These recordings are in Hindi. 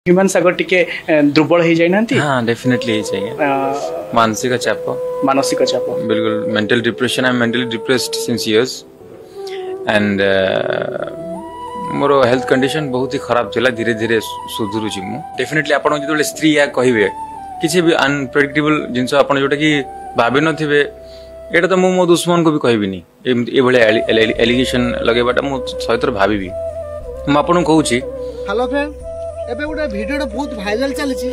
ह्यूमन सागर टिके दुर्बल हो जाए हाँ डेफिनेटली ही चाहिए मानसिक चाप बिल्कुल mental depression I am mentally depressed since years and more health condition बहुत ही खराब थिला धीरे धीरे सुधुरुची मु डेफिनेटली आपण जो स्त्री या कहिबे किसी भी अनप्रेडिक्टेबल जिनस आपण जोटा कि भाबी नथिबे एटा तो मो दुश्मन को भी कहबिनी ए भले एलिगेशन लगेबाटा मु सहितर भाबीबी हम आपण कहूची। हेलो फ्रेंड एबे गोटे वीडियो बहुत भाइराल चली जे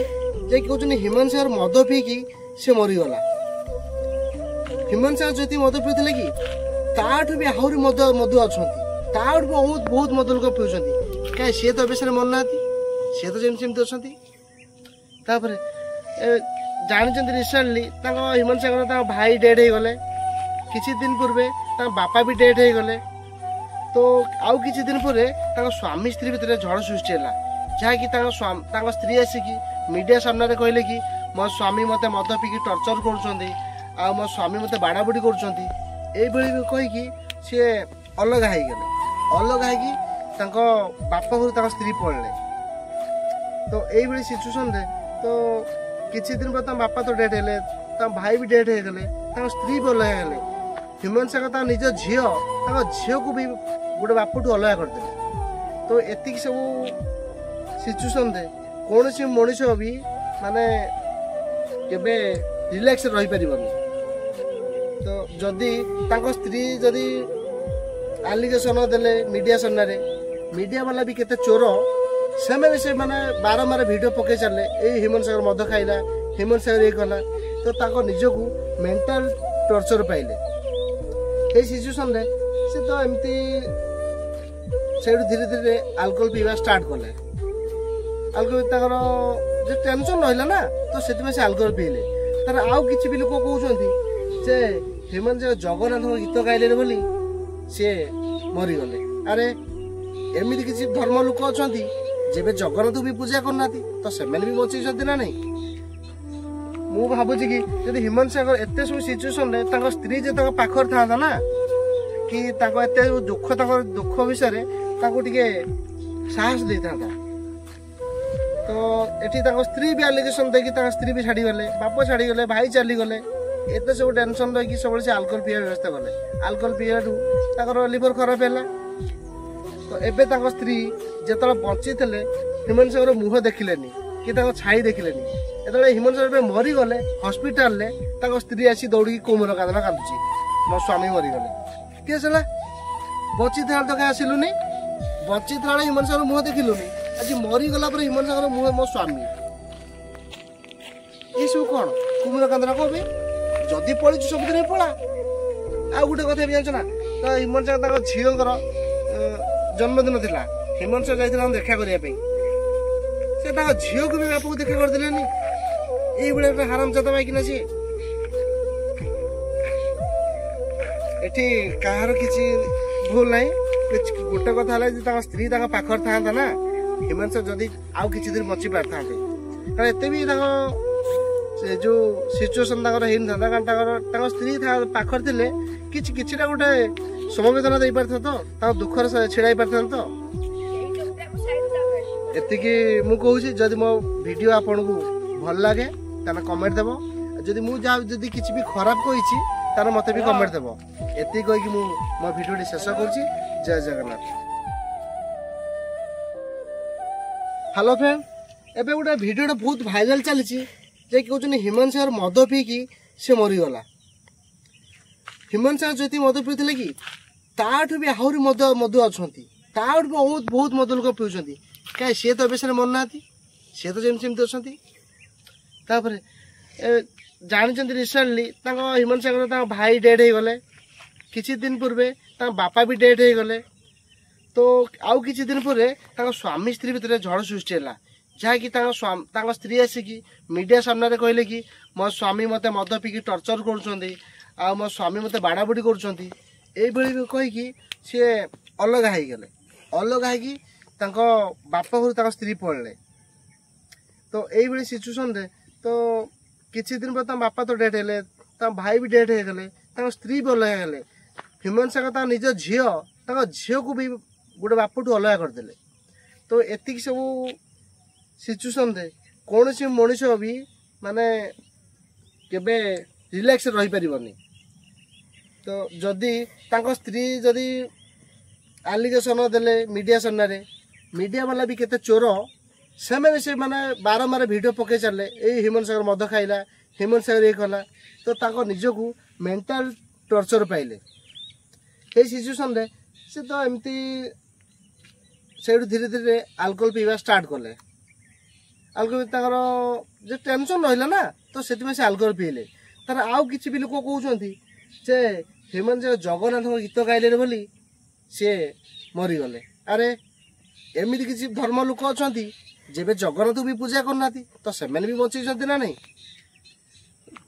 कि कहउछन ह्यूमन सागर मद पीकी से मरी गला। ह्यूमन सागर जति मद पीथिले कि ताठ भी आहुरी मधु अछंती ताठ बहुत बहुत मद लोक पिउछंती काहे से तो बेसरे मन नाती से तो जेम सेम अछंती तापर जानिचंती रिसेंटली ताको ह्यूमन सागर ता भाई डेड हे गले किछि दिन पूर्वे ता बापा भी डेड हे गले तो आउ किछि दिन पूरे ताको स्वामी स्त्री भितर झड़ सृष्टि होला जहाँकि स्त्री आसिकी मीडिया सामने कहले कि मो स्वामी मते मद पीकी टर्चर करुछंती आ मो स्वामी मते बाड़ाबुड़ी करुछंती एई भली कहिकी से अलग हाई गेले अलग हाई तांको बापा घर तांको स्त्री पड़ले तो एई भली सिचुएशन रे तो किछि दिन बाद बापा तो डेड हेले ता भाई भी डेड हे गेले तांको स्त्री भी अलग हेले ह्यूमन सागर ता निज झियो तांको झियो को भी गोटे बापठू अलग कर देले तो एतिक सब सिचुएशन रे कौन सी मनीष भी माने केबे रिलैक्स रही परिबनी तो जदी तांको स्त्री जदी एलिगेशन देले मीडिया सामने रे मीडिया वाला भी केते चोर से माने बारंबार वीडियो पके चले ए ह्यूमन सागर मद खाइला ह्यूमन सागर ए कला तो ताको निजको मेंटल टॉर्चर पाइले ए सिचुएशन रे से तो एमती सेडू धीरे धीरे अल्कोहल पीवा स्टार्ट कले अल्कोहल ताकर जे टेंशन रहला ना तो सेति से अल्कोहल पीले तार आउ किछि भी लोक कहउछंती जे ह्यूमन सागर जगन्नाथ गीत गाइले बोली से मरी गले अरे एमिति किछि धर्म लोक अछंती जेबे जगन्नाथ भी पूजा करनाती तो सेमेन भी बची छथि ना नहीं मु भाबुछि कि यदि ह्यूमन सागर एते सब सिचुएशन रे ताको स्त्री जे ताको पाखर थांता ना कि ताको एते दुख विषय रे ताको टिके साहस दे थांता तो एठी ताको स्त्री भी एलिगेशन दे कि ताको स्त्री भी छाडी गले बाप छाडी गले भाई चली गले एते सब टेंशन रही कि सब से अल्कोहल पिया व्यवस्था गले अल्कोहल पियाठू ताकर लिवर खराब हैला तो एबे ताको स्त्री जेतला बंची थले ह्यूमन सागर मुह देखिलेनी कि ताको छाई देखिलेनी एतले ह्यूमन सागर मरी गले हॉस्पिटल ले ताको स्त्री आसी दौड़ी कोमल कांदना कांदुची मो स्वामी मरी गले के सला बंची था तो का आसिलुनी बंची था ह्यूमन सागर मुह देखिलुनी आज मरी गला पर ह्यूमन सागर मुह मो स्वामी ए सब कोन कोमल कांदना कोबे जदी पळी सब दिन पळा आ गुटे कथा भी जानछ ना तो ह्यूमन सागर ताको झियोंकर जन्मदिन थिला ह्यूमन सागर जाइथिला देखा करिया पे से ताको झियो को भी बापू देखा कर दिलेनी एई बळे हराम जाता बाकी ना सी एठी काहार किछि भूल नाही गोटे कथा हला जे ताको स्त्री ताको पाखर थांता ना ह्यूमन सागर जदी आउ किछि दिन बची पारथांते कारण एते भी ताको से जो सिचुएशन ताकर हेन था कारण ताकर स्त्री था पाखर थिले किछि किछिटा गोटे समवेदना दे पारथ तो ता दुखर छिड़ाई पारथन तो एतिकी मु कहूची जदि मो वीडियो आपन को भल लागे ताना कमेंट देबो जदि मु जा जदि किछि भी खराब कहिची ताना मते भी कमेंट देबो एति कहि कि मु मो वीडियो शेष करची जय जगन्नाथ। हेलो फ्रेंड एबे गोटे वीडियो बहुत भाइराल चली जे कि कहउछन ह्यूमन सागर मद पीकी से मरी गला। ह्यूमन सागर जति मद पीथिले कि ताठ भी आहुरी मधु अछंती ताठ बहुत बहुत मद लोक पिउछंती काहे से तो बेसरे मन नाती से तो जेम सेम अछंती तापर जानिचंती रिसेंटली ताको ह्यूमन सागर ता भाई डेड हे गले किछि दिन पूर्वे ता बापा भी डेड हे गले तो आउ किछि दिन पूरे ताको स्वामी स्त्री भितर झड़ सृष्टि होला जहाँकि ताको स्त्री आसिकी मीडिया सामने कहले कि मो स्वामी मते मद पीकी टर्चर करुछंती आ मो स्वामी मते बाड़ाबुड़ी करुछंती एई भली कहिकी से अलग हाई गेले अलग हाई तांको बापा घर ताको स्त्री पड़ले तो एई भली सिचुएशन रे तो किछि दिन बाद बापा तो डेड हेले ता भाई भी डेड हे गेले ताको स्त्री भी अलग हेले ह्यूमन सागर ता निज झियो ताको झियो को भी गोटे बापठू अलग कर देले तो एतिक सब सिचुएशन रे कौन सी मनीष भी माने केबे रिलैक्स रही परिबनी। तो जदि तांको स्त्री जदि एलिगेशन देले मीडिया सामने मीडिया वाला भी केते चोर से मैंने से माने बारंबार वीडियो पके चले ए हेमंत सागर मद खाइला हेमंत सागर ये कला तो ताको निजको मेंटल टॉर्चर पाइले ए सिचुएशन रे से तो एमती से धीरे धीरे अल्कोहल पीवा स्टार्ट कले अल्कोहल ताकर जे टेंशन रहिला ना तो सेति से अल्कोहल पीले तार आउ किछि भी लोक कहउछंती जे हेमंत सागर जगन्नाथ गीत गाइले बोली से मरी गले। अरे एमिति किछि धर्म लोक अछंती जेबे जगन्नाथ भी पूजा करना तो से भी बची ना नहीं।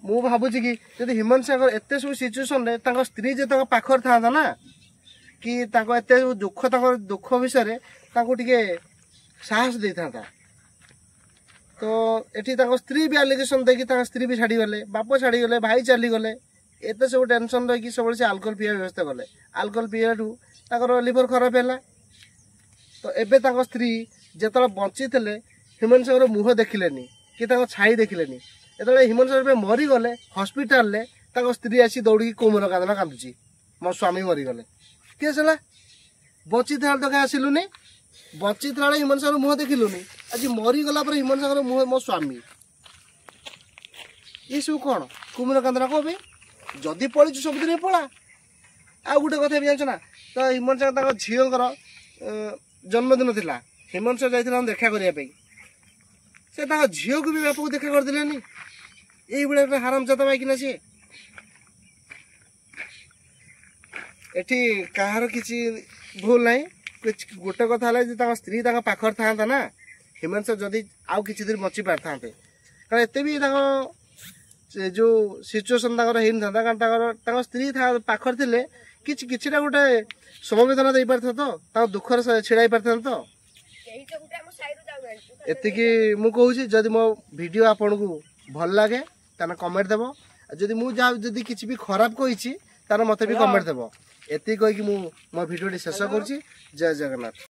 मु भावुची कि जब हेमंत सागर एत सब सिचुएसन रे तांको स्त्री जो पाखर था ना कि एत दुख विषय टिके साहस दे था तो एठी स्त्री भी एलिगेशन देखी स्त्री भी छाड़ी गले बाप छाड़ी गले भाई चली गले एत सब टेंशन रही सब से अल्कोहल पीवा व्यवस्था कले अल्कोहल पीवा लिवर खराब है। तो एबे स्त्री जो बची थे हेमंत सागर मुह देखिलेनी कि छाई देखिलेनी जो हेमंत सागर मरी गले हस्पिटाल स्त्री आसी दौड़ी कोमर कांदना कांदुची मो स्वामी मरी गले किए सला बची था तो क्या आसिलुनी बची था हेमंत सागर मुह देखिलुनी आज मरी गला पर हेमंत सागर मुह मो स्वामी ये सब कौन कुमर कांदना कह जदि पड़ी सबुदिन पड़ा आ गोटे कथा भी जानछ ना तो हेमंत सागर झीकर जन्मदिन थिला हेमंत सागर जाइथिला देखा करने से झील को भी बापा को देखा करदेनी ये हाराम जाता पाइकिना सी एठी कहार किसी भूल ना गोटे कथा स्त्री पाखर था ना हेमंत सागर जदि आउ किछि दिन बची पार था कारण एत भी जो सिचुएसन होता कारण स्त्री पाखर थे कि गोटे समवेदना दे पार तो दुखर छिड़ा पार तो एतिकी मु कहूँ जदि मो वीडियो आपन को भल लगे ताना कमेंट देव जदि मु जदि किछि भी खराब कही ताना मते भी कमेंट देव एति कहि कि मु मो वीडियो शेष करूची। जय जगन्नाथ।